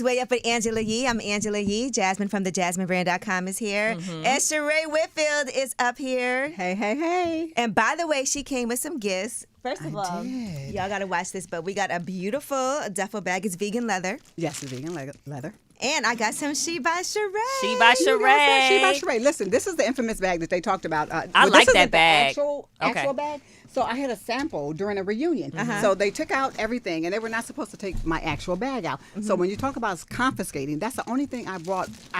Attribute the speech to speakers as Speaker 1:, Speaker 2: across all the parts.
Speaker 1: It's Way Up with Angela Yee. I'm Angela Yee. Jasmine from thejasminebrand.com is here. And Shereè Whitfield is up here.
Speaker 2: Hey, hey, hey.
Speaker 1: And by the way, she came with some gifts. First of all, y'all got to watch this, but we got a beautiful duffel bag. It's vegan leather.
Speaker 2: Yes, it's vegan leather.
Speaker 1: And I got some She by Shereè.
Speaker 3: She by Shereè.
Speaker 2: She by Shereè. Listen, this is the infamous bag that they talked about.
Speaker 3: I like that bag.
Speaker 2: The actual bag. So I had a sample during a reunion. So they took out everything, and they were not supposed to take my actual bag out. So when you talk about confiscating, that's the only thing I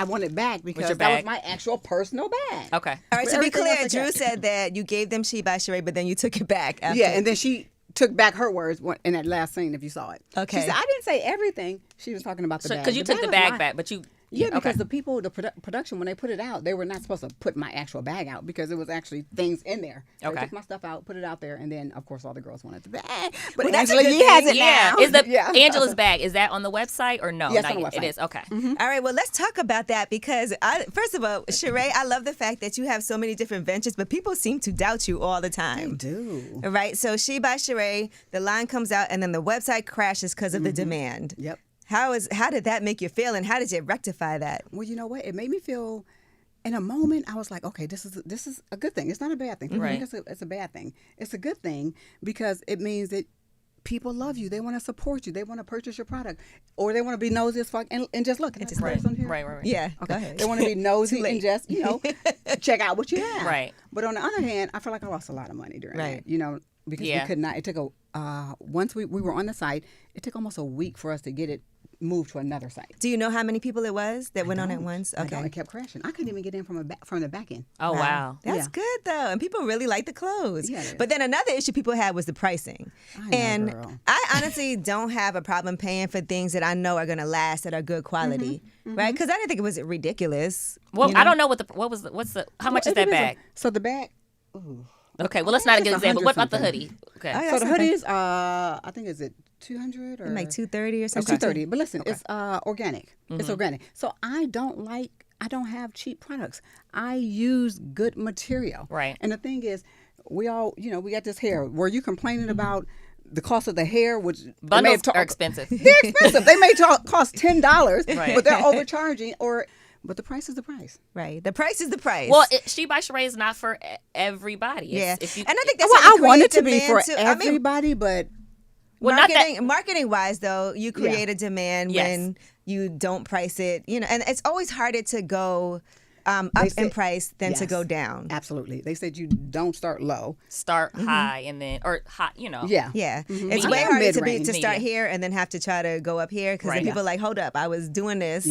Speaker 2: wanted back because that was my actual personal bag.
Speaker 3: Okay.
Speaker 1: All right, to be clear, Drew said that you gave them She by Shereè, but then you took it back. After.
Speaker 2: Yeah, and then she took back her words in that last scene, if you saw it.
Speaker 1: Okay.
Speaker 2: She said, I didn't say everything. She was talking about the bag.
Speaker 3: Because you took the bag back, but you...
Speaker 2: Yeah, because the people, the production, when they put it out, they were not supposed to put my actual bag out because there was actually things in there. They took my stuff out, put it out there, and then, of course, all the girls wanted the bag. But Angela Yee has it now.
Speaker 3: Is the Angela's bag, is that on the website or no?
Speaker 2: Yes, on the website.
Speaker 3: It is, okay.
Speaker 1: All right, well, let's talk about that because, first of all, Shereè, I love the fact that you have so many different ventures, but people seem to doubt you all the time.
Speaker 2: They do.
Speaker 1: All right, so She by Shereè, the line comes out, and then the website crashes because of the demand.
Speaker 2: Yep.
Speaker 1: How did that make you feel, and how did you rectify that?
Speaker 2: Well, you know what? It made me feel, in a moment, I was like, okay, this is a good thing. It's not a bad thing. For me, it's a bad thing. It's a good thing because it means that people love you. They want to support you. They want to purchase your product, or they want to be nosy as fuck and just look. Can I just on here?
Speaker 3: Right.
Speaker 1: Yeah.
Speaker 2: Okay.
Speaker 1: Go ahead.
Speaker 2: They want to be nosy and just check out what you have.
Speaker 3: Right.
Speaker 2: But on the other hand, I feel like I lost a lot of money during that. Because we could not. It took once we were on the site, it took almost a week for us to get it moved to another site.
Speaker 1: Do you know how many people it was that went on at once? Okay.
Speaker 2: It kept crashing. I couldn't even get in from the back end.
Speaker 3: Oh, wow.
Speaker 1: That's good, though. And people really like the clothes.
Speaker 2: Yeah,
Speaker 1: but then another issue people had was the pricing.
Speaker 2: Girl.
Speaker 1: I honestly don't have a problem paying for things that I know are going to last, that are good quality, right? Because I didn't think it was ridiculous.
Speaker 3: Well, I don't know how much is that bag?
Speaker 2: So the bag, ooh.
Speaker 3: Okay, well, let's not get an example. What about the hoodie? Okay.
Speaker 2: So the hoodie is, I think, is it 200 or
Speaker 1: like $230 or something?
Speaker 2: $230. But listen, it's organic. It's organic. So I don't have cheap products. I use good material.
Speaker 3: Right.
Speaker 2: And the thing is, we all, we got this hair. Were you complaining about the cost of the hair, which
Speaker 3: bundles are expensive?
Speaker 2: They're expensive. They may cost $10,
Speaker 3: right.
Speaker 2: but they're overcharging But the price is the price.
Speaker 1: Right. The price is the price.
Speaker 3: Well, She by Shereè is not for everybody.
Speaker 1: And I think that's
Speaker 2: I want it to be for everybody, but
Speaker 1: marketing wise, though, you create a demand when you don't price it. And it's always harder to go up in price than to go down.
Speaker 2: Absolutely. They said you don't start low.
Speaker 3: Start high and then, or hot,
Speaker 1: Yeah. It's way harder to start here and then have to try to go up here because then people are like, hold up, I was doing this,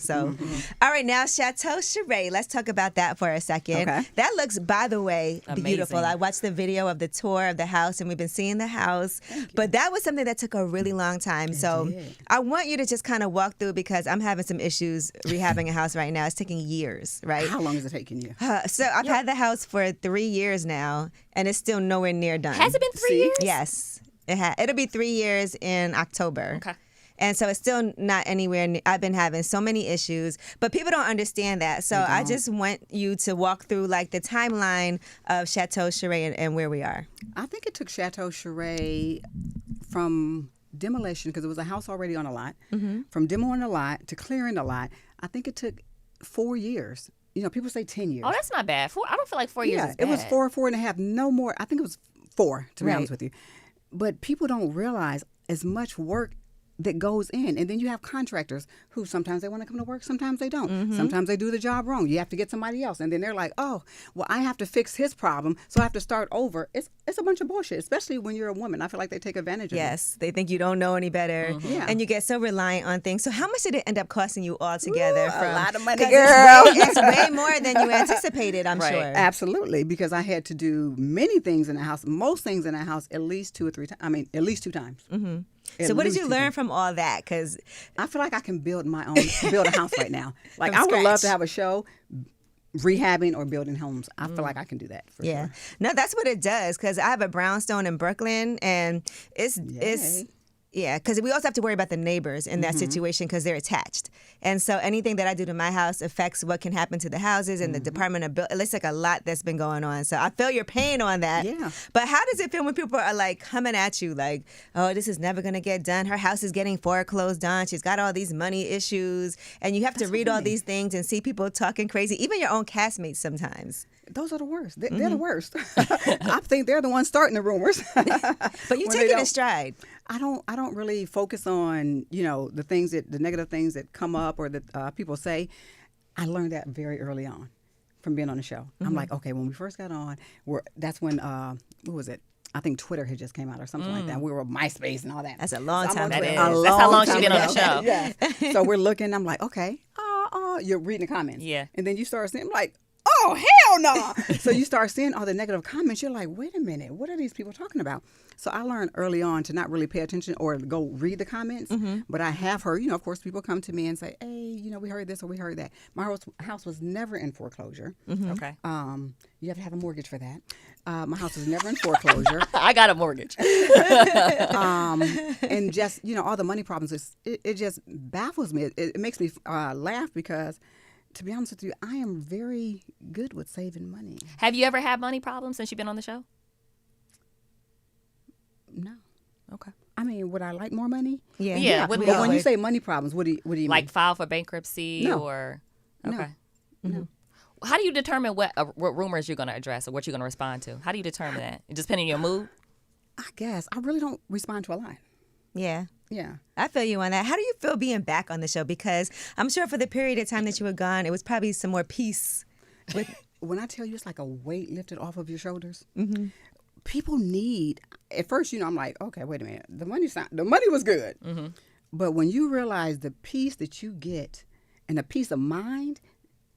Speaker 1: so. All right, now Chateau Sheree. Let's talk about that for a second.
Speaker 2: Okay.
Speaker 1: That looks, by the way, beautiful.
Speaker 3: Amazing.
Speaker 1: I watched the video of the tour of the house and we've been seeing the house, but that was something that took a really long time. So I want you to just kind of walk through because I'm having some issues rehabbing a house right now. It's taking years. Right?
Speaker 2: How long is it taking you?
Speaker 1: So I've had the house for 3 years now, and it's still nowhere near done.
Speaker 3: Has it been 3 years?
Speaker 1: Yes, it'll be 3 years in October.
Speaker 3: Okay.
Speaker 1: And so it's still not anywhere near. I've been having so many issues, but people don't understand that. So I just want you to walk through like the timeline of Chateau Sheree and where we are.
Speaker 2: I think it took Chateau Sheree from demolition, because it was a house already on a lot, from demoing a lot to clearing a lot. I think it took 4 years. People say 10 years.
Speaker 3: Oh, that's not bad. I don't feel like 4 years is bad.
Speaker 2: It was 4.5, no more. I think it was 4, to be honest with you. But people don't realize as much work that goes in. And then you have contractors who sometimes they want to come to work, sometimes they don't. Sometimes they do the job wrong. You have to get somebody else. And then they're like, oh, well, I have to fix his problem, so I have to start over. It's a bunch of bullshit, especially when you're a woman. I feel like they take advantage of it.
Speaker 1: Yes, they think you don't know any better.
Speaker 2: Yeah.
Speaker 1: And you get so reliant on things. So how much did it end up costing you all together?
Speaker 2: A lot of money, girl.
Speaker 1: It's way more than you anticipated, I'm sure.
Speaker 2: Absolutely, because I had to do many things in the house, most things in the house, at least 2 or 3 times. I mean, at least 2 times.
Speaker 1: So what did you learn from all that? Because
Speaker 2: I feel like I can build a house right now. Like I would love to have a show rehabbing or building homes. I feel like I can do that for sure.
Speaker 1: No, that's what it does. Because I have a brownstone in Brooklyn, and it's because we also have to worry about the neighbors in that situation because they're attached. And so anything that I do to my house affects what can happen to the houses and the
Speaker 2: Mm-hmm.
Speaker 1: Department of It's like a lot that's been going on. So I feel your pain on that.
Speaker 2: Yeah.
Speaker 1: But how does it feel when people are like coming at you like, oh, this is never going to get done. Her house is getting foreclosed on. She's got all these money issues. And you have to read all these things and see people talking crazy, even your own castmates sometimes.
Speaker 2: Those are the worst. They're the worst. I think they're the ones starting the rumors.
Speaker 1: But you
Speaker 2: When
Speaker 1: take
Speaker 2: they
Speaker 1: it in
Speaker 2: don't-
Speaker 1: stride.
Speaker 2: I don't really focus on the negative things that come up or that people say. I learned that very early on from being on the show. I'm like, okay, when we first got on, that's when what was it? I think Twitter had just came out or something like that. We were MySpace and all that.
Speaker 1: That's a long time
Speaker 3: That
Speaker 1: ago.
Speaker 3: is. That's how long she's been on the show.
Speaker 2: Yeah. So we're looking. I'm like, okay. You're reading the comments.
Speaker 3: Yeah.
Speaker 2: And then you start seeing, I'm like, oh, hell no. So you start seeing all the negative comments. You're like, wait a minute. What are these people talking about? So I learned early on to not really pay attention or go read the comments. But I have heard, of course, people come to me and say, hey, we heard this or we heard that. My house was never in foreclosure.
Speaker 3: Okay.
Speaker 2: You have to have a mortgage for that. My house was never in foreclosure.
Speaker 3: I got a mortgage.
Speaker 2: And just, all the money problems, it just baffles me. It makes me laugh because, to be honest with you, I am very good with saving money.
Speaker 3: Have you ever had money problems since you've been on the show?
Speaker 2: No.
Speaker 3: Okay.
Speaker 2: I mean, would I like more money?
Speaker 1: Yeah.
Speaker 3: Yeah.
Speaker 2: But
Speaker 3: We
Speaker 2: when you
Speaker 3: always-
Speaker 2: say money problems, what do you mean?
Speaker 3: Like file for bankruptcy
Speaker 2: No.
Speaker 3: or
Speaker 2: No.
Speaker 3: okay.
Speaker 2: No.
Speaker 3: How do you determine what rumors you're going to address or what you're going to respond to? How do you determine that? It just depending on your mood.
Speaker 2: I guess I really don't respond to a lot.
Speaker 1: Yeah.
Speaker 2: Yeah.
Speaker 1: I feel you on that. How do you feel being back on the show? Because I'm sure for the period of time that you were gone, it was probably some more peace.
Speaker 2: When I tell you it's like a weight lifted off of your shoulders, people need. At first, I'm like, okay, wait a minute. The money was good, but when you realize the peace that you get and the peace of mind,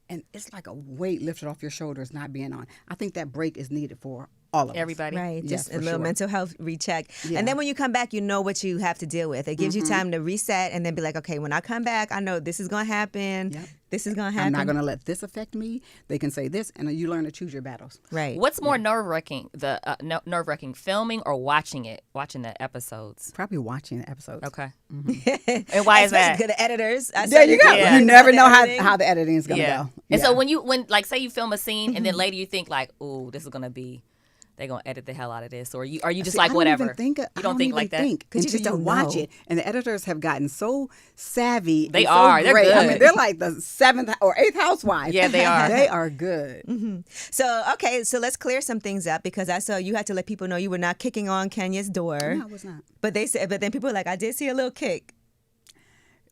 Speaker 2: and it's like a weight lifted off your shoulders not being on. I think that break is needed for all of us.
Speaker 3: Everybody.
Speaker 1: Right.
Speaker 2: Yes,
Speaker 1: Just a
Speaker 2: for
Speaker 1: little
Speaker 2: sure.
Speaker 1: mental health recheck.
Speaker 2: Yeah.
Speaker 1: And then when you come back, you know what you have to deal with. It gives you time to reset and then be like, okay, when I come back, I know this is going to happen.
Speaker 2: Yep.
Speaker 1: This is going to
Speaker 2: I'm
Speaker 1: happen.
Speaker 2: not going to let this affect me. They can say this, and you learn to choose your battles.
Speaker 1: Right.
Speaker 3: What's more nerve-wracking, nerve-wracking filming or watching the episodes?
Speaker 2: Probably watching the episodes.
Speaker 3: Okay. And why is that?
Speaker 1: Especially good editors. I
Speaker 2: There
Speaker 1: saw
Speaker 2: you go.
Speaker 3: Yeah.
Speaker 2: You never know
Speaker 1: editing.
Speaker 2: how the editing is going to
Speaker 3: Yeah.
Speaker 2: go.
Speaker 3: And
Speaker 2: Yeah.
Speaker 3: so when like say you film a scene and then later you think like, ooh, this is gonna be, they're gonna edit the hell out of this, or are you just
Speaker 2: See,
Speaker 3: like
Speaker 2: I
Speaker 3: whatever?
Speaker 2: Don't even think,
Speaker 3: you don't think like that?
Speaker 1: Because you
Speaker 2: until
Speaker 1: just don't
Speaker 2: watch
Speaker 1: know.
Speaker 2: it. And the editors have gotten so savvy.
Speaker 3: They
Speaker 2: and so
Speaker 3: are. They're
Speaker 2: great. I
Speaker 3: good.
Speaker 2: mean, they're like the 7th or 8th housewife.
Speaker 3: Yeah, they are.
Speaker 2: They are good.
Speaker 1: So, okay, so let's clear some things up because I saw you had to let people know you were not kicking on Kenya's door.
Speaker 2: No, I was not.
Speaker 1: But then people were like, I did see a little kick.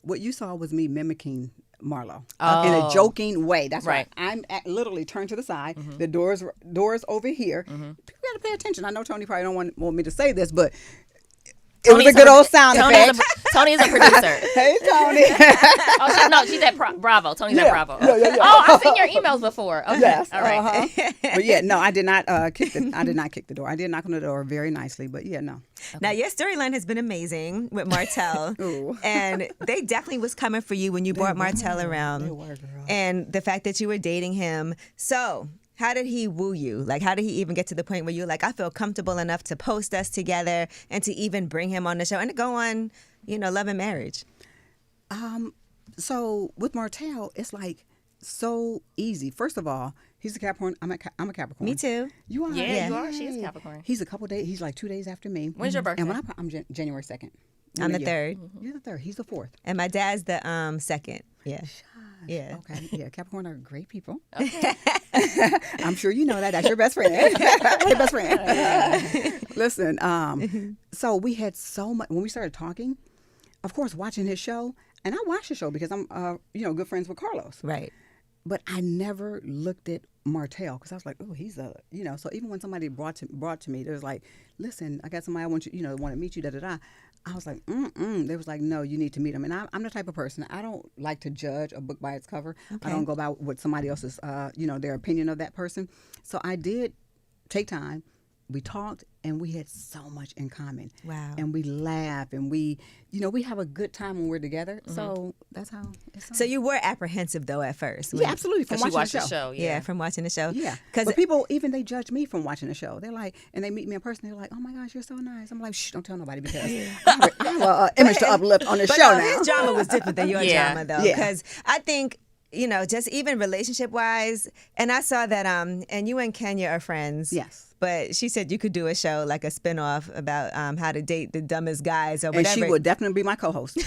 Speaker 2: What you saw was me mimicking Marlo in
Speaker 3: Oh.
Speaker 2: a joking way. That's
Speaker 3: Right.
Speaker 2: right. I'm literally turned to the side. The doors over here. People got to pay attention. I know Tony probably don't want me to say this, but it was a good old sound effect.
Speaker 3: Tony is a producer.
Speaker 2: Hey, Tony.
Speaker 3: She's at Bravo. Tony's at
Speaker 2: Yeah.
Speaker 3: Bravo.
Speaker 2: Yeah.
Speaker 3: Oh, I've seen your emails before. Okay.
Speaker 2: Yes.
Speaker 3: All right.
Speaker 2: But yeah, no, I did not kick the door. I did knock on the door very nicely, but yeah, no.
Speaker 1: Now, your storyline has been amazing with Martell.
Speaker 2: Ooh.
Speaker 1: And they definitely was coming for you when you brought Martell around.
Speaker 2: They were, girl.
Speaker 1: And the fact that you were dating him. So, how did he woo you? Like, how did he even get to the point where you're like, I feel comfortable enough to post us together and to even bring him on the show and to go on, Love and Marriage?
Speaker 2: So with Martell, it's like so easy. First of all, he's a Capricorn. I'm a Capricorn.
Speaker 1: Me too.
Speaker 2: You are.
Speaker 3: Yeah, you are. She is Capricorn.
Speaker 2: He's a couple days. He's like 2 days after me.
Speaker 3: When's your birthday?
Speaker 2: And I'm January 2nd.
Speaker 1: I'm the
Speaker 2: Yeah.
Speaker 1: 3rd.
Speaker 2: You're the 3rd. He's the 4th.
Speaker 1: And my dad's the 2nd. Yeah. Yeah.
Speaker 2: Okay. Yeah. Capricorn are great people. I'm sure you know that. That's your best friend. Hey, best friend. Listen. So we had so much when we started talking. Of course, watching his show, and I watched the show because I'm, good friends with Carlos.
Speaker 1: Right.
Speaker 2: But I never looked at Martell because I was like, oh, he's a, So even when somebody brought to me, they was like, listen, I got somebody I want you, want to meet you, da da da. I was like, They was like, no, you need to meet him. And I'm the type of person, I don't like to judge a book by its cover.
Speaker 1: Okay.
Speaker 2: I don't go by what somebody else's, their opinion of that person. So I did take time we talked, and we had so much in common.
Speaker 1: Wow.
Speaker 2: And we laugh, and we have a good time when we're together. So that's how it's
Speaker 1: So you were apprehensive though at first.
Speaker 2: yeah, absolutely. From
Speaker 3: She
Speaker 2: watching
Speaker 3: watched
Speaker 2: the
Speaker 3: the
Speaker 2: show.
Speaker 3: show.
Speaker 1: Yeah, from watching the show.
Speaker 2: Yeah,
Speaker 1: because
Speaker 2: but people even they judge me from watching the show. They're like, and they meet me in person. They're like, "Oh my gosh, you're so nice." I'm like, "Shh, don't tell nobody because I have an image to uplift on this
Speaker 1: But
Speaker 2: show
Speaker 1: no,
Speaker 2: now."
Speaker 1: his drama was different than your
Speaker 3: Yeah.
Speaker 1: drama though,
Speaker 2: Yeah.
Speaker 1: because I think. Just even relationship wise, and I saw that and you and Kenya are friends.
Speaker 2: Yes.
Speaker 1: But she said you could do a show like a spinoff about how to date the dumbest guys or
Speaker 2: And
Speaker 1: whatever.
Speaker 2: she would definitely be my co-host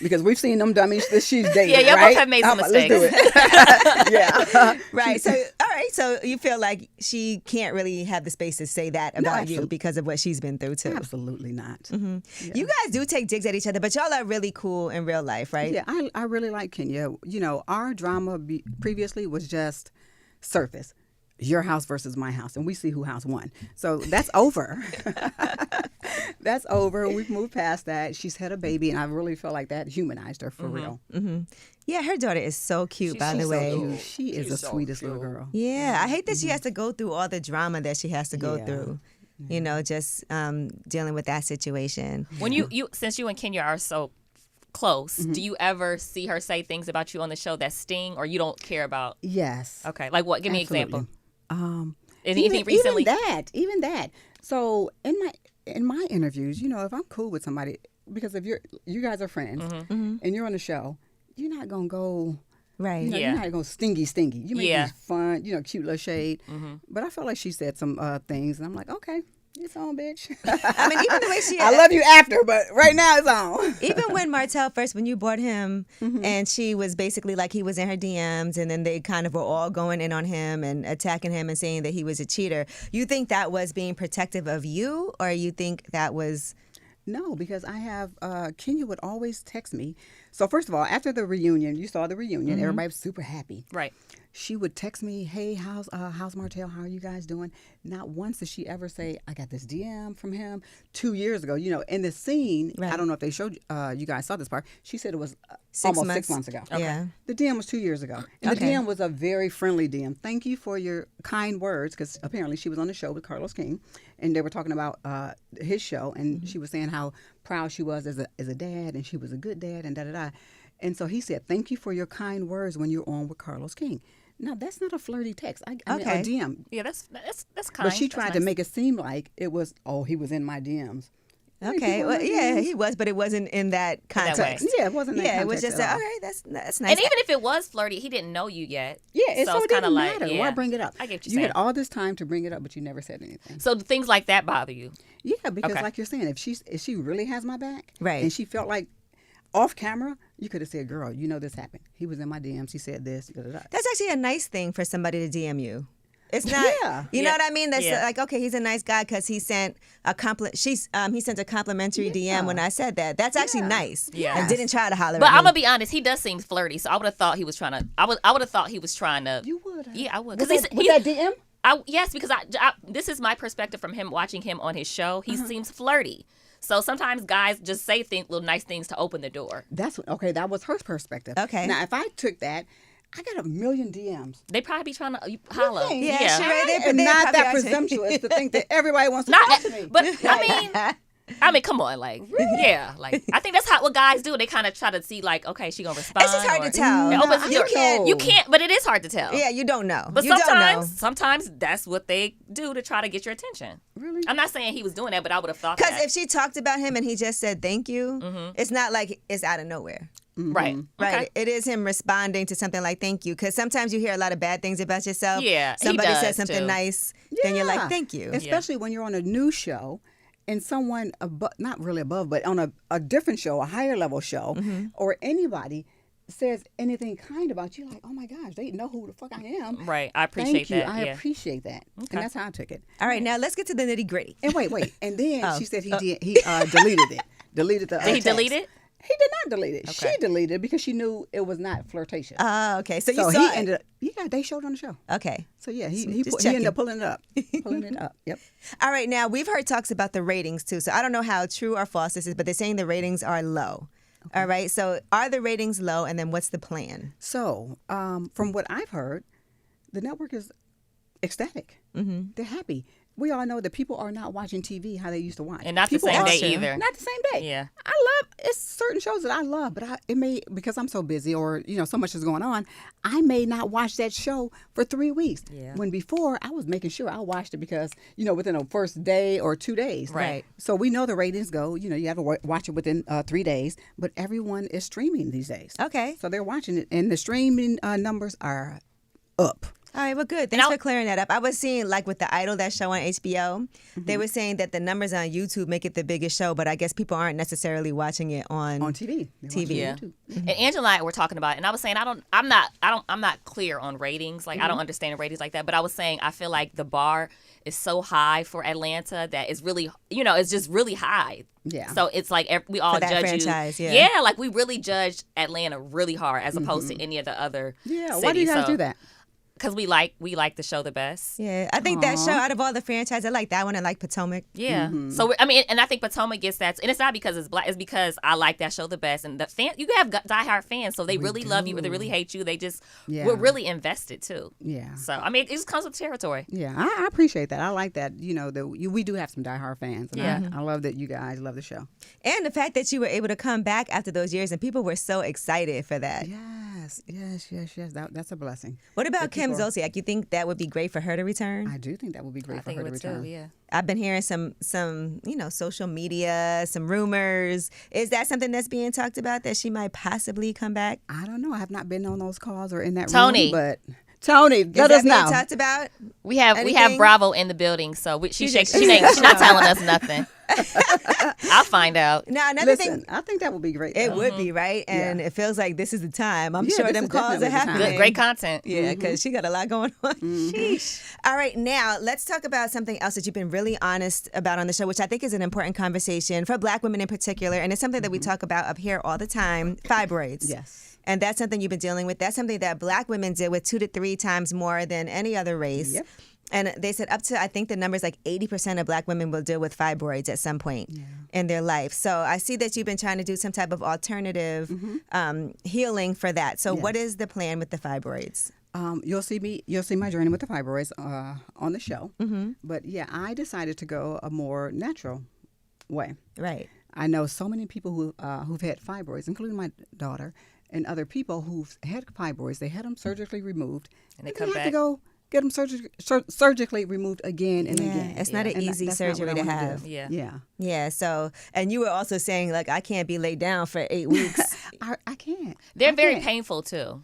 Speaker 2: because we've seen them dummies that she's dating.
Speaker 3: Yeah, y'all
Speaker 2: right?
Speaker 3: both have made some
Speaker 2: Let's do
Speaker 3: mistakes.
Speaker 2: it. Yeah.
Speaker 1: Right. So all right. So you feel like she can't really have the space to say that about you
Speaker 2: absolutely.
Speaker 1: because of what she's been through too.
Speaker 2: Absolutely not.
Speaker 1: You guys do take digs at each other, but y'all are really cool in real life, right?
Speaker 2: Yeah, I really like Kenya. Our drama previously was just surface. Your house versus my house, and we see who house won. So that's over. That's over. We've moved past that. She's had a baby, and I really feel like that humanized her for real.
Speaker 1: Yeah, her daughter is so cute, by the way.
Speaker 2: Cute. She is the sweetest little girl.
Speaker 1: Yeah, I hate that she has to go through all the drama that she has to go
Speaker 2: Yeah.
Speaker 1: through. Just dealing with that situation.
Speaker 3: When you since you and Kenya are so close, do you ever see her say things about you on the show that sting, or you don't care about?
Speaker 2: Yes.
Speaker 3: Okay, like what? Give me an
Speaker 2: Absolutely.
Speaker 3: example.
Speaker 2: Even,
Speaker 3: Anything recently?
Speaker 2: Even that. So in my interviews, if I'm cool with somebody, because if you guys are friends and you're on the show, you're not gonna go.
Speaker 1: Right.
Speaker 3: Yeah.
Speaker 2: You're not gonna go stingy. You make
Speaker 3: Yeah.
Speaker 2: these fun, cute little shade. But I felt like she said some things, and I'm like, okay, it's on, bitch.
Speaker 1: I mean, even the way she
Speaker 2: I love you after, but right now it's on.
Speaker 1: even when Martell first, when you bought him, and she was basically like he was in her DMs, and then they kind of were all going in on him and attacking him and saying that he was a cheater. You think that was being protective of you, or you think that was?
Speaker 2: No, because I have Kenya would always text me. So first of all, after the reunion, you saw the reunion, everybody was super happy.
Speaker 3: Right.
Speaker 2: She would text me, "Hey, how's Martell? How are you guys doing?" Not once did she ever say, "I got this DM from him 2 years ago." In the scene,
Speaker 1: Right.
Speaker 2: I don't know if they showed you guys saw this part. She said it was
Speaker 1: 6
Speaker 2: almost
Speaker 1: months.
Speaker 2: 6 months ago.
Speaker 1: Yeah.
Speaker 2: The DM was 2 years ago. And the
Speaker 1: Okay.
Speaker 2: DM was a very friendly DM. Thank you for your kind words, because apparently she was on the show with Carlos King, and they were talking about his show, and she was saying how proud she was as a dad, and she was a good dad, and da-da-da. And so he said, "Thank you for your kind words when you're on with Carlos King." Now, that's not a flirty text. I mean,
Speaker 1: Okay.
Speaker 2: a DM.
Speaker 3: Yeah, that's kind.
Speaker 2: But she
Speaker 3: That's
Speaker 2: tried to
Speaker 3: nice.
Speaker 2: make it seem like it was, he was in my DMs. Hey,
Speaker 1: Okay.
Speaker 2: people
Speaker 1: Well,
Speaker 2: in my
Speaker 1: yeah,
Speaker 2: DMs.
Speaker 1: he was, but it wasn't in that
Speaker 3: that way.
Speaker 1: context.
Speaker 2: Yeah, it wasn't that
Speaker 1: Yeah, it was
Speaker 2: context
Speaker 1: just
Speaker 2: at all.
Speaker 1: all right. That's nice.
Speaker 3: And even if it was flirty, he didn't know you yet.
Speaker 2: Yeah,
Speaker 3: so
Speaker 2: so
Speaker 3: it's
Speaker 2: it
Speaker 3: kind of
Speaker 2: didn't
Speaker 3: like,
Speaker 2: matter.
Speaker 3: yeah.
Speaker 2: Why bring it up?
Speaker 3: I get what you're
Speaker 2: You
Speaker 3: saying.
Speaker 2: had all this time to bring it up, but you never said anything.
Speaker 3: So things like that bother you.
Speaker 2: Yeah, because
Speaker 3: Okay.
Speaker 2: like you're saying, if she really has my back,
Speaker 1: Right.
Speaker 2: and she felt like off camera, you could have said, "Girl, this happened. He was in my DMs. He said this." Da-da-da.
Speaker 1: That's actually a nice thing for somebody to DM you. It's not,
Speaker 2: Yeah.
Speaker 1: you know
Speaker 3: Yeah.
Speaker 1: what I mean? That's
Speaker 3: Yeah.
Speaker 1: like, okay, he's a nice guy because he sent a he sent a complimentary
Speaker 2: Yeah.
Speaker 1: DM when I said that. That's actually
Speaker 2: Yeah.
Speaker 1: nice.
Speaker 3: Yeah.
Speaker 1: And didn't try to holler
Speaker 3: But
Speaker 1: at
Speaker 3: I'm
Speaker 1: me.
Speaker 3: gonna be honest, he does seem flirty. So I would have thought he was trying to. I would have thought he was trying to.
Speaker 2: You would.
Speaker 3: Yeah, I would.
Speaker 2: With
Speaker 3: Because
Speaker 2: that DM?
Speaker 3: yes, because this is my perspective from him watching him on his show. He seems flirty. So sometimes guys just say little nice things to open the door.
Speaker 2: Okay. That was her perspective.
Speaker 1: Okay.
Speaker 2: Now, if I took that, I got a million DMs.
Speaker 3: They probably be trying to holler.
Speaker 2: think?
Speaker 1: Yeah,
Speaker 3: yeah.
Speaker 1: Shereè, they-
Speaker 2: I am
Speaker 1: they
Speaker 2: not
Speaker 1: probably
Speaker 2: that
Speaker 1: are saying-
Speaker 2: presumptuous to think that everybody wants to
Speaker 3: Not,
Speaker 2: talk to me.
Speaker 3: but I mean, come on, like, yeah, like I think that's what guys do. They kind of try to see, like, okay, she gonna respond.
Speaker 1: It's just hard
Speaker 3: or-
Speaker 1: to tell.
Speaker 3: It opens the
Speaker 1: You
Speaker 3: door.
Speaker 1: can't-
Speaker 3: You can't, but it is hard to tell.
Speaker 1: Yeah, you don't know.
Speaker 3: But
Speaker 1: you don't know.
Speaker 3: sometimes that's what they do to try to get your attention.
Speaker 2: Really?
Speaker 3: I'm not saying he was doing that, but I would have thought
Speaker 1: Because
Speaker 3: that.
Speaker 1: if she talked about him and he just said thank you, it's not like it's out of nowhere.
Speaker 3: Right.
Speaker 1: Right.
Speaker 3: Okay.
Speaker 1: It is him responding to something like thank you. Because sometimes you hear a lot of bad things about yourself.
Speaker 3: Yeah, he
Speaker 1: Somebody
Speaker 3: does,
Speaker 1: says something
Speaker 3: too.
Speaker 1: nice, then you're like, thank you.
Speaker 2: Especially when you're on a new show and someone not really above, but on a different show, a higher level show, or anybody says anything kind about you, like, oh my gosh, they know who the fuck I am.
Speaker 3: Right. I appreciate
Speaker 2: Thank you.
Speaker 3: that.
Speaker 2: I
Speaker 3: yeah.
Speaker 2: appreciate that. And that's how I took it.
Speaker 1: All right, now let's get to the nitty gritty.
Speaker 2: And wait. And then
Speaker 1: Oh.
Speaker 2: she said he deleted it. Deleted the
Speaker 3: Did he
Speaker 2: text.
Speaker 3: delete it?
Speaker 2: He did not delete it.
Speaker 3: Okay.
Speaker 2: She deleted it because she knew it was not flirtatious.
Speaker 1: Oh, okay. So you
Speaker 2: so
Speaker 1: saw
Speaker 2: he
Speaker 1: it.
Speaker 2: ended up, they showed it on the show.
Speaker 1: Okay.
Speaker 2: So yeah, he
Speaker 1: Just
Speaker 2: ended up
Speaker 1: checking.
Speaker 2: pulling it up. Yep.
Speaker 1: All right, now we've heard talks about the ratings too. So I don't know how true or false this is, but they're saying the ratings are low. All right. So are the ratings low, and then what's the plan?
Speaker 2: So from what I've heard, the network is ecstatic. They're happy. we all know that people are not watching TV how they used to watch.
Speaker 3: And not
Speaker 2: people
Speaker 3: the same
Speaker 2: are,
Speaker 3: day either.
Speaker 2: Not the same day.
Speaker 3: Yeah.
Speaker 2: It's certain shows that I love, but it may, because I'm so busy or, so much is going on, I may not watch that show for 3 weeks.
Speaker 3: Yeah.
Speaker 2: When before, I was making sure I watched it because, within the first day or 2 days.
Speaker 3: Right.
Speaker 2: So we know the ratings go, you have to watch it within 3 days, but everyone is streaming these days.
Speaker 1: Okay.
Speaker 2: So they're watching it, and the streaming numbers are up.
Speaker 1: All right, well, good. Thanks for clearing that up. I was seeing, like, with The Idol, that show on HBO, they were saying that the numbers on YouTube make it the biggest show, but I guess people aren't necessarily watching it on
Speaker 2: TV.
Speaker 3: Yeah. And Angela and I were talking about it, and I was saying I'm not clear on ratings. Like I don't understand ratings like that. But I was saying I feel like the bar is so high for Atlanta that it's really, it's just really high.
Speaker 2: Yeah.
Speaker 3: So it's like we all
Speaker 1: for that
Speaker 3: judge
Speaker 1: franchise,
Speaker 3: you.
Speaker 1: yeah.
Speaker 3: Yeah, like we really judge Atlanta really hard as opposed to any of the other cities.
Speaker 2: Why do you guys do that?
Speaker 3: Because we like the show the best.
Speaker 1: Yeah, I think that show, out of all the franchises, I like that one. I like Potomac.
Speaker 3: Yeah. So and I think Potomac gets that, and it's not because it's black. It's because I like that show the best, and the fan. You have diehard fans, so they really love you, but they really hate you. They just we're really invested too. Yeah. So I mean, it just comes with territory.
Speaker 2: Yeah, I appreciate that. I like that. We do have some diehard fans. And
Speaker 3: Yeah.
Speaker 2: I love that you guys love the show.
Speaker 1: And the fact that you were able to come back after those years, and people were so excited for that.
Speaker 2: Yes. That's a blessing.
Speaker 1: What about Kim Zolciak? You think that would be great for her to return?
Speaker 2: I do think that would be great for her to return.
Speaker 3: Too, yeah.
Speaker 1: I've been hearing some social media, some rumors. Is that something that's being talked about, that she might possibly come back?
Speaker 2: I don't know. I have not been on those calls or in that
Speaker 3: Tony.
Speaker 2: room, but Tony, let us
Speaker 1: Is that
Speaker 2: know.
Speaker 1: being talked about?
Speaker 3: We have
Speaker 1: Anything?
Speaker 3: Bravo in the building, so she's not telling us nothing. I'll find out.
Speaker 1: Now, another
Speaker 2: Listen,
Speaker 1: thing,
Speaker 2: I think that would be great.
Speaker 1: it
Speaker 2: though.
Speaker 1: would be, right? And it feels like this is the time. I'm
Speaker 2: Yeah,
Speaker 1: sure
Speaker 2: this
Speaker 1: them
Speaker 2: is
Speaker 1: calls
Speaker 2: definitely
Speaker 1: are
Speaker 2: the time.
Speaker 1: happening.
Speaker 3: Good, great content.
Speaker 1: Yeah, because she got a lot going on. Sheesh. All right, now let's talk about something else that you've been really honest about on the show, which I think is an important conversation for Black women in particular, and it's something that we talk about up here all the time: fibroids.
Speaker 2: Yes.
Speaker 1: And that's something you've been dealing with. That's something that Black women deal with 2 to 3 times more than any other race. Yep. And they said up to, I think the number's like 80% of Black women will deal with fibroids at some point in their life. So I see that you've been trying to do some type of alternative healing for that. So what is the plan with the fibroids?
Speaker 2: You'll see my journey with the fibroids on the show. But yeah, I decided to go a more natural way.
Speaker 1: Right.
Speaker 2: I know so many people who've had fibroids, including my daughter, and other people who've had fibroids. They had them surgically removed,
Speaker 3: and they come back.
Speaker 2: Have to go get them surgically removed again and again.
Speaker 1: It's not an easy surgery to have.
Speaker 2: Yeah.
Speaker 1: So, and you were also saying, like, I can't be laid down for 8 weeks.
Speaker 2: I can't.
Speaker 3: They're very painful too.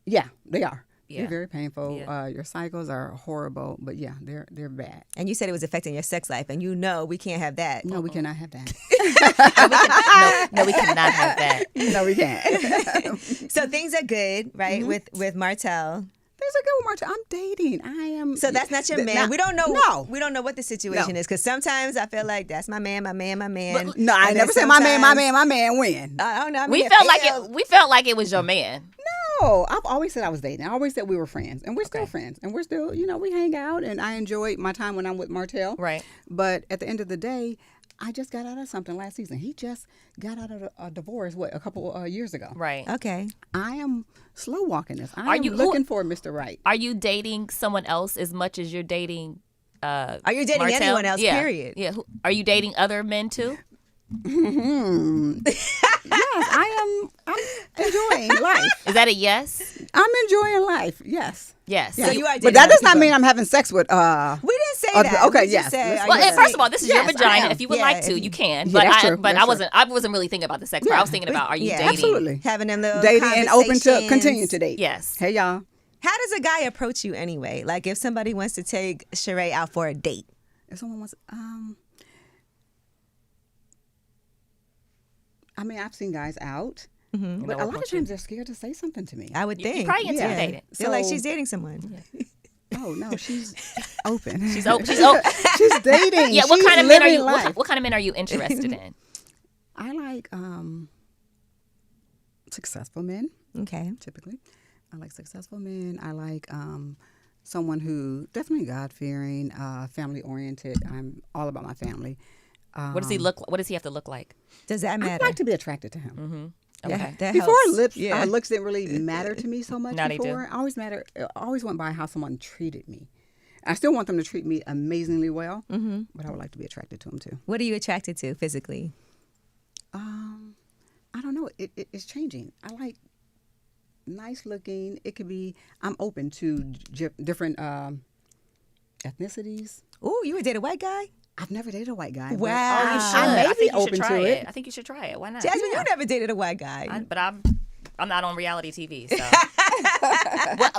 Speaker 2: Yeah, they are.
Speaker 3: Yeah.
Speaker 2: They're very painful.
Speaker 3: Yeah.
Speaker 2: Your cycles are horrible, but yeah, they're bad.
Speaker 1: And you said it was affecting your sex life, and we can't have that.
Speaker 2: No, we cannot have that.
Speaker 3: No, we cannot have that.
Speaker 2: No, we can't.
Speaker 1: So things are good, right? With Martell.
Speaker 2: Things are good with Martell. I'm dating. I am.
Speaker 1: So that's not your man. We don't know.
Speaker 2: No.
Speaker 1: We don't know what the situation is, because sometimes I feel like that's my man.
Speaker 2: But, no, I never said my man win.
Speaker 1: I don't know. I mean,
Speaker 3: We felt like it was your man.
Speaker 2: No, I've always said I was dating. I always said we were friends, and we're still friends, and we're still, we hang out, and I enjoy my time when I'm with Martell.
Speaker 3: Right.
Speaker 2: But at the end of the day, I just got out of something last season. He just got out of a divorce, a couple years ago.
Speaker 3: Right.
Speaker 1: Okay.
Speaker 2: I am slow walking this. I am looking for Mr. Right.
Speaker 3: Are you dating someone else as much as you're dating?
Speaker 1: Are you dating
Speaker 3: Martell?
Speaker 1: anyone else?
Speaker 3: Yeah.
Speaker 1: Period.
Speaker 3: Yeah. Are you dating other men too?
Speaker 2: Yes, I'm enjoying life.
Speaker 3: Is that a yes?
Speaker 2: I'm enjoying life. Yes.
Speaker 3: Yes.
Speaker 1: So you are dating
Speaker 2: but that
Speaker 1: other
Speaker 2: does not
Speaker 1: people.
Speaker 2: mean I'm having sex with.
Speaker 1: We didn't say that.
Speaker 2: Okay.
Speaker 1: We just
Speaker 2: Yes.
Speaker 1: said, are
Speaker 3: Well,
Speaker 1: you
Speaker 3: first of all, this is your
Speaker 2: Yes, I
Speaker 3: vagina.
Speaker 2: am.
Speaker 3: If you would
Speaker 1: Yeah,
Speaker 3: like to, you can.
Speaker 2: Yeah,
Speaker 3: But
Speaker 2: that's true.
Speaker 3: I wasn't really thinking about the sex part. I was thinking about, are you dating?
Speaker 2: Absolutely.
Speaker 1: having them little
Speaker 2: Dating and open to
Speaker 1: conversations?
Speaker 2: continue to date.
Speaker 3: Yes.
Speaker 2: Hey, y'all.
Speaker 1: How does a guy approach you anyway? Like, if somebody wants to take Shereè out for a date.
Speaker 2: If someone wants, I mean, I've seen guys out, but a lot of times they're scared to say something to me.
Speaker 1: I would think.
Speaker 3: You're probably intimidated.
Speaker 1: Feel like she's dating someone.
Speaker 2: Oh no, she's open.
Speaker 3: She's open. She's open.
Speaker 2: She's dating.
Speaker 3: Yeah. What
Speaker 2: She's
Speaker 3: kind of men are
Speaker 2: living
Speaker 3: you?
Speaker 2: life.
Speaker 3: What kind of men are you interested in?
Speaker 2: I like successful men.
Speaker 1: Okay.
Speaker 2: Typically, I like successful men. I like someone who definitely God-fearing, family-oriented. I'm all about my family.
Speaker 3: What does he look? What does he have to look like?
Speaker 1: Does that
Speaker 2: I'd
Speaker 1: matter?
Speaker 2: like to be attracted to him.
Speaker 3: Mm-hmm.
Speaker 1: Okay. That
Speaker 2: Before
Speaker 1: helps.
Speaker 2: looks didn't really matter to me so much.
Speaker 3: Now they do.
Speaker 2: I always went by how someone treated me. I still want them to treat me amazingly well, but I would like to be attracted to them too.
Speaker 1: What are you attracted to physically?
Speaker 2: I don't know. It's changing. I like nice looking. It could be. I'm open to different ethnicities.
Speaker 1: Oh, you would date a white guy?
Speaker 2: I've never dated a white guy.
Speaker 1: Wow.
Speaker 3: Oh, you should.
Speaker 2: I may
Speaker 3: I
Speaker 2: be
Speaker 3: think you
Speaker 2: open
Speaker 3: should try
Speaker 2: to it.
Speaker 3: I think you should try it. Why not?
Speaker 1: Jasmine, you never dated a white guy.
Speaker 3: But I'm not on reality TV. So,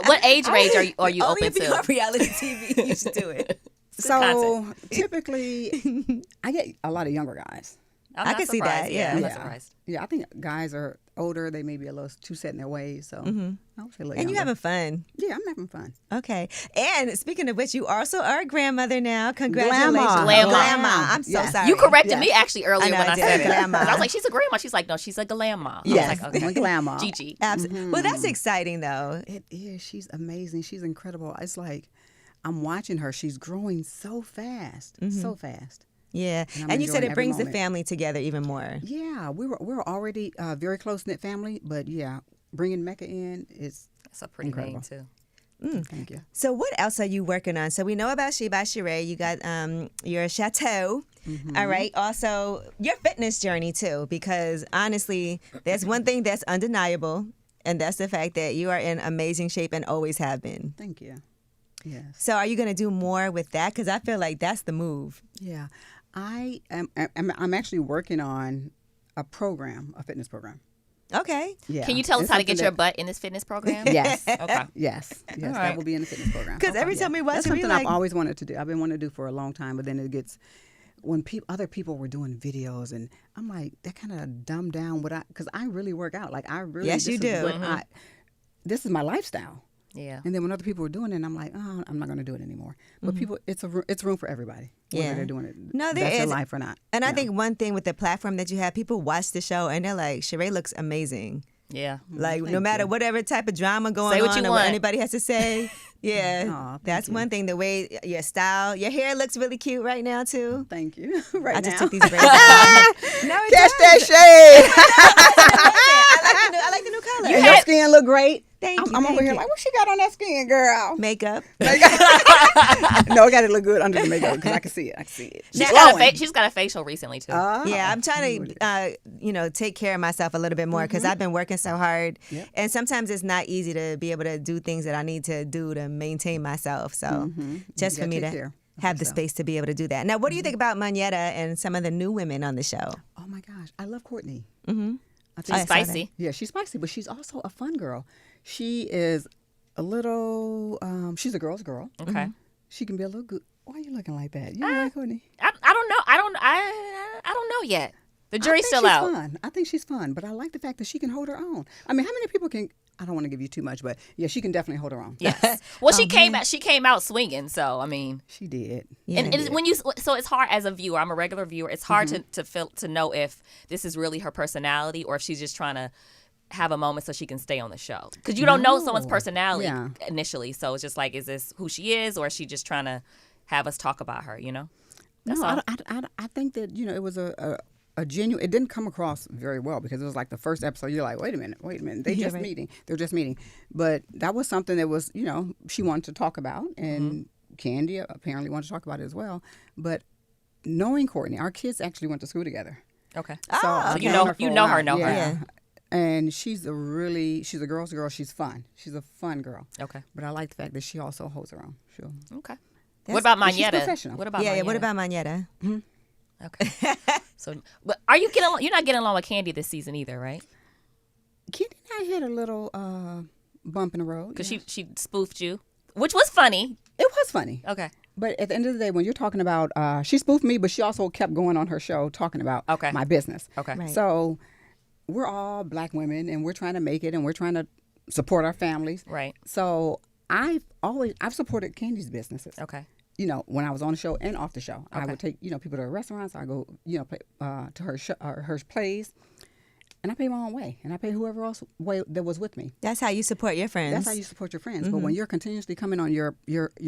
Speaker 3: what age range are you
Speaker 1: Only
Speaker 3: open
Speaker 1: if you're
Speaker 3: to?
Speaker 1: on reality TV, you should do it.
Speaker 2: So
Speaker 3: content.
Speaker 2: typically, I get a lot of younger guys.
Speaker 3: I'm
Speaker 1: I
Speaker 3: not
Speaker 1: can see that,
Speaker 3: surprised.
Speaker 1: yeah.
Speaker 3: I'm not
Speaker 2: Yeah.
Speaker 3: surprised.
Speaker 2: Yeah, I think guys are older. They may be a little too set in their ways. So I would say a little
Speaker 1: And you
Speaker 2: younger.
Speaker 1: having fun.
Speaker 2: Yeah, I'm having fun.
Speaker 1: Okay. And speaking of which, you also are a grandmother now. Congratulations.
Speaker 2: Grandma.
Speaker 3: Grandma.
Speaker 1: I'm so
Speaker 2: Yes.
Speaker 1: sorry.
Speaker 3: You corrected
Speaker 2: Yes.
Speaker 3: me actually earlier
Speaker 1: I know,
Speaker 3: when
Speaker 1: I
Speaker 3: I
Speaker 1: did.
Speaker 3: said it.
Speaker 1: Grandma.
Speaker 3: 'Cause I was like, she's a grandma. She's like, no, she's like a grandma.
Speaker 2: Yes,
Speaker 3: I was like, okay.
Speaker 2: I'm a grandma.
Speaker 3: Gigi.
Speaker 1: Absolutely. Well, that's exciting, though.
Speaker 2: It is. She's amazing. She's incredible. It's like I'm watching her. She's growing so fast, so fast.
Speaker 1: Yeah.
Speaker 2: And I'm
Speaker 1: And you said
Speaker 2: enjoying
Speaker 1: it
Speaker 2: every
Speaker 1: brings the
Speaker 2: moment.
Speaker 1: family together even more.
Speaker 2: Yeah, we're already a very close knit family, but yeah, bringing Mecca in is
Speaker 3: That's a pretty
Speaker 2: incredible.
Speaker 3: name too.
Speaker 2: Thank you.
Speaker 1: So what else are you working on? So we know about She by Shereè. You got your Chateau. All right. Also, your fitness journey too, because honestly, there's one thing that's undeniable, and that's the fact that you are in amazing shape and always have been.
Speaker 2: Thank you. Yes.
Speaker 1: So are you going to do more with that? Because I feel like that's the move.
Speaker 2: Yeah, I'm actually working on a fitness program.
Speaker 1: Okay.
Speaker 2: Yeah.
Speaker 3: Can you tell us
Speaker 2: It's
Speaker 3: how to get
Speaker 2: something
Speaker 3: your butt in this fitness program?
Speaker 2: Yes.
Speaker 3: Okay.
Speaker 2: Yes. Yes.
Speaker 3: All
Speaker 2: That
Speaker 3: right.
Speaker 2: will be in the fitness program.
Speaker 1: Because every time we watch
Speaker 2: That's
Speaker 1: it, we
Speaker 2: something
Speaker 1: like,
Speaker 2: I've always wanted to do. I've been wanting to do for a long time, but then it gets when other people were doing videos, and I'm like, that kind of dumbed down because I really work out. Like I really.
Speaker 1: Yes, you
Speaker 2: this is
Speaker 1: do.
Speaker 2: what this is my lifestyle.
Speaker 3: Yeah.
Speaker 2: And then when other people were doing it, I'm like, oh, I'm not going to do it anymore. But people, it's room for everybody. Whether
Speaker 1: Yeah.
Speaker 2: they're doing it.
Speaker 1: No, there
Speaker 2: that's
Speaker 1: is.
Speaker 2: their life or not.
Speaker 1: and I
Speaker 2: Yeah.
Speaker 1: think one thing with the platform that you have, people watch the show and they're like, Shereè looks amazing.
Speaker 3: Yeah.
Speaker 1: Like no
Speaker 2: Thank
Speaker 1: matter
Speaker 2: you.
Speaker 1: whatever type of drama going
Speaker 3: Say what
Speaker 1: on
Speaker 3: you
Speaker 1: or what
Speaker 3: want.
Speaker 1: anybody has to say. Yeah.
Speaker 2: Aw, thank
Speaker 1: That's
Speaker 2: you.
Speaker 1: one thing. The way your style, your hair looks really cute right now too.
Speaker 2: Thank you. Right
Speaker 1: I
Speaker 2: now.
Speaker 1: just took these braids off. No, it
Speaker 2: Catch
Speaker 1: does.
Speaker 2: that shade.
Speaker 1: I like the new color.
Speaker 2: And your skin look great.
Speaker 1: Thank you,
Speaker 2: I'm over
Speaker 1: thank
Speaker 2: here
Speaker 1: you.
Speaker 2: like, what she got on that skin, girl?
Speaker 1: Makeup.
Speaker 2: No, it got to look good under the makeup because I can see it. I can see it.
Speaker 3: She's
Speaker 2: glowing.
Speaker 3: she's got a facial recently too.
Speaker 1: Yeah, I'm trying to, take care of myself a little bit more because I've been working so hard,
Speaker 2: Yep.
Speaker 1: and sometimes it's not easy to be able to do things that I need to do to maintain myself. So, just
Speaker 2: You
Speaker 1: for
Speaker 2: gotta
Speaker 1: me
Speaker 2: take
Speaker 1: to
Speaker 2: care of
Speaker 1: have the
Speaker 2: yourself.
Speaker 1: space to be able to do that. Now, what do you think about Manetta and some of the new women on the show?
Speaker 2: Oh my gosh, I love Courtney.
Speaker 1: Mm-hmm.
Speaker 2: I
Speaker 3: She's
Speaker 2: think,
Speaker 1: I saw that.
Speaker 3: spicy.
Speaker 2: yeah, she's spicy, but she's also a fun girl. She is a little. She's a girl's girl.
Speaker 3: Okay.
Speaker 2: She can be a little good. Why are you looking like that? You don't like Courtney?
Speaker 3: I don't know. I don't know yet. The jury's
Speaker 2: I think
Speaker 3: still
Speaker 2: she's
Speaker 3: out.
Speaker 2: Fun. I think she's fun, but I like the fact that she can hold her own. I mean, how many people can? I don't want to give you too much, but yeah, she can definitely hold her own.
Speaker 3: Yes. Well, she came out swinging. So I mean,
Speaker 2: She did.
Speaker 1: Yeah.
Speaker 3: and it's, when you so it's hard as a viewer. I'm a regular viewer. It's hard to know if this is really her personality or if she's just trying to have a moment so she can stay on the show because you don't know someone's
Speaker 2: No.
Speaker 3: personality
Speaker 2: Yeah.
Speaker 3: initially. So it's just like, is this who she is, or is she just trying to have us talk about her? You know. That's
Speaker 2: No,
Speaker 3: all.
Speaker 2: I think that it was a genuine. It didn't come across very well because it was like the first episode. You're like, wait a minute, they
Speaker 1: Yeah,
Speaker 2: just
Speaker 1: right.
Speaker 2: meeting. They're just meeting. But that was something that was she wanted to talk about, and Kandi apparently wanted to talk about it as well. But knowing Courtney, our kids actually went to school together.
Speaker 3: Okay.
Speaker 2: So I've
Speaker 3: you
Speaker 2: known
Speaker 3: know
Speaker 2: for
Speaker 3: you
Speaker 2: a
Speaker 3: know her,
Speaker 2: while.
Speaker 3: know her.
Speaker 2: Yeah. And she's a girl's girl. She's fun. She's a fun girl.
Speaker 3: Okay.
Speaker 2: But I like the fact that she also holds her own.
Speaker 3: Okay.
Speaker 1: That's-
Speaker 3: What about
Speaker 2: and she's
Speaker 3: Manetta?
Speaker 2: professional.
Speaker 3: What about
Speaker 1: Yeah,
Speaker 3: Manetta?
Speaker 1: what about Manetta?
Speaker 3: Okay. So, but are you getting? You're not getting along with Kandi this season either, right?
Speaker 2: Kandi and I had a little bump in the road.
Speaker 3: Because she spoofed you, which was funny.
Speaker 2: It was funny.
Speaker 3: Okay.
Speaker 2: But at the end of the day, when you're talking about, she spoofed me, but she also kept going on her show talking about
Speaker 3: Okay.
Speaker 2: my business.
Speaker 3: Okay.
Speaker 1: Right.
Speaker 2: So we're all black women, and we're trying to make it, and we're trying to support our families.
Speaker 3: Right.
Speaker 2: So I've supported Kandi's businesses.
Speaker 3: Okay.
Speaker 2: When I was on the show and off the show, I
Speaker 3: Okay.
Speaker 2: would take people to restaurants. I go play, to her plays, and I pay my own way, and I pay whoever else way that was with me.
Speaker 1: That's how you support your friends.
Speaker 2: That's how you support your friends. But when you're continuously coming on your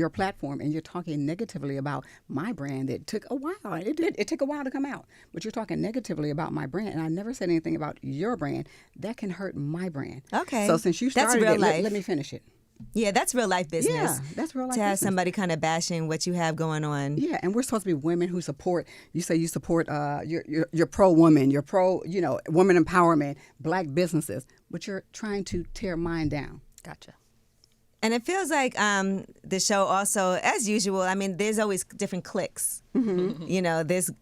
Speaker 2: platform and you're talking negatively about my brand, it took a while. It took a while to come out. But you're talking negatively about my brand, and I never said anything about your brand. That can hurt my brand.
Speaker 1: Okay.
Speaker 2: So since you
Speaker 1: That's
Speaker 2: started
Speaker 1: real
Speaker 2: it,
Speaker 1: life.
Speaker 2: let me finish it.
Speaker 1: Yeah, that's real life business.
Speaker 2: Yeah, that's real life
Speaker 1: to have
Speaker 2: business.
Speaker 1: somebody kind of bashing what you have going on.
Speaker 2: Yeah, and we're supposed to be women who support. You say you support. You're pro woman. You're pro. Women empowerment, black businesses, but you're trying to tear mine down.
Speaker 3: Gotcha.
Speaker 1: And it feels like the show also, as usual, I mean, there's always different cliques. Mm-hmm.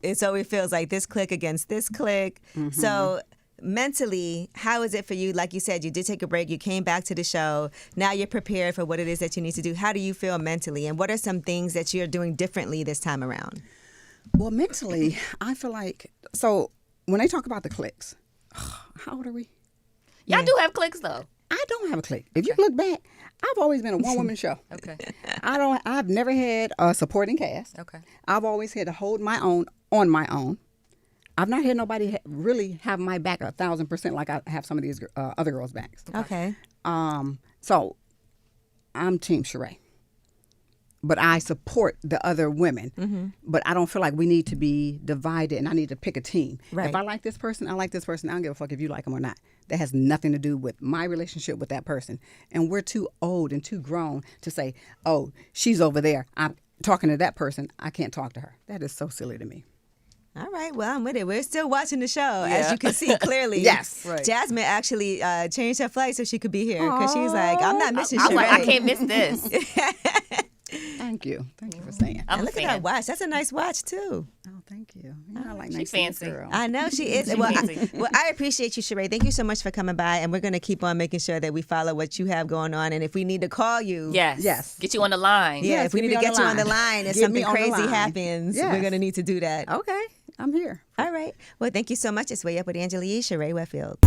Speaker 1: It always feels like this clique against this clique. Mm-hmm. So mentally, how is it for you? Like you said, you did take a break. You came back to the show. Now you're prepared for what it is that you need to do. How do you feel mentally? And what are some things that you're doing differently this time around?
Speaker 2: Well, mentally, I feel like, so when they talk about the cliques, how old are we?
Speaker 3: Y'all do have cliques, though.
Speaker 2: I don't have a clique. If you look back, I've always been a one-woman show.
Speaker 3: Okay.
Speaker 2: I've never had a supporting cast.
Speaker 3: Okay.
Speaker 2: I've always had to hold my own on my own. I've not had nobody really have my back 1,000% like I have some of these other girls' backs.
Speaker 1: Okay.
Speaker 2: So I'm Team Shereè. But I support the other women. Mm-hmm. But I don't feel like we need to be divided and I need to pick a team.
Speaker 1: Right.
Speaker 2: If I like this person, I like this person. I don't give a fuck if you like them or not. That has nothing to do with my relationship with that person. And we're too old and too grown to say, oh, she's over there. I'm talking to that person. I can't talk to her. That is so silly to me.
Speaker 1: All right, well, I'm with it. We're still watching the show, as you can see clearly.
Speaker 2: Yes. Right.
Speaker 1: Jasmine actually changed her flight so she could be here because she's like, I'm not missing
Speaker 3: I was like, I
Speaker 1: Shereè.
Speaker 3: can't miss this.
Speaker 2: Thank you. Thank you for saying.
Speaker 3: I'm
Speaker 1: And
Speaker 3: a
Speaker 1: look at
Speaker 3: fan.
Speaker 1: that watch. That's a nice watch, too.
Speaker 2: Oh, thank you. I like
Speaker 3: She
Speaker 2: nice
Speaker 3: fancy.
Speaker 2: girl.
Speaker 1: I know she is.
Speaker 3: She
Speaker 1: Well,
Speaker 3: fancy.
Speaker 1: I appreciate you, Shereè. Thank you so much for coming by, and we're going to keep on making sure that we follow what you have going on. And if we need to call you,
Speaker 2: Yes.
Speaker 3: Get you on the line.
Speaker 1: yeah,
Speaker 2: Yes,
Speaker 1: if we
Speaker 2: get
Speaker 1: need to
Speaker 2: me
Speaker 1: get
Speaker 2: on
Speaker 1: you
Speaker 2: the
Speaker 1: on the
Speaker 2: line.
Speaker 1: line and
Speaker 2: Get me
Speaker 1: something
Speaker 2: on the
Speaker 1: crazy
Speaker 2: line.
Speaker 1: happens,
Speaker 2: Yes.
Speaker 1: we're going to need to do that.
Speaker 2: Okay. I'm here.
Speaker 1: All right. Well, thank you so much. It's Way Up with Angela Yee, Shereè Whitfield.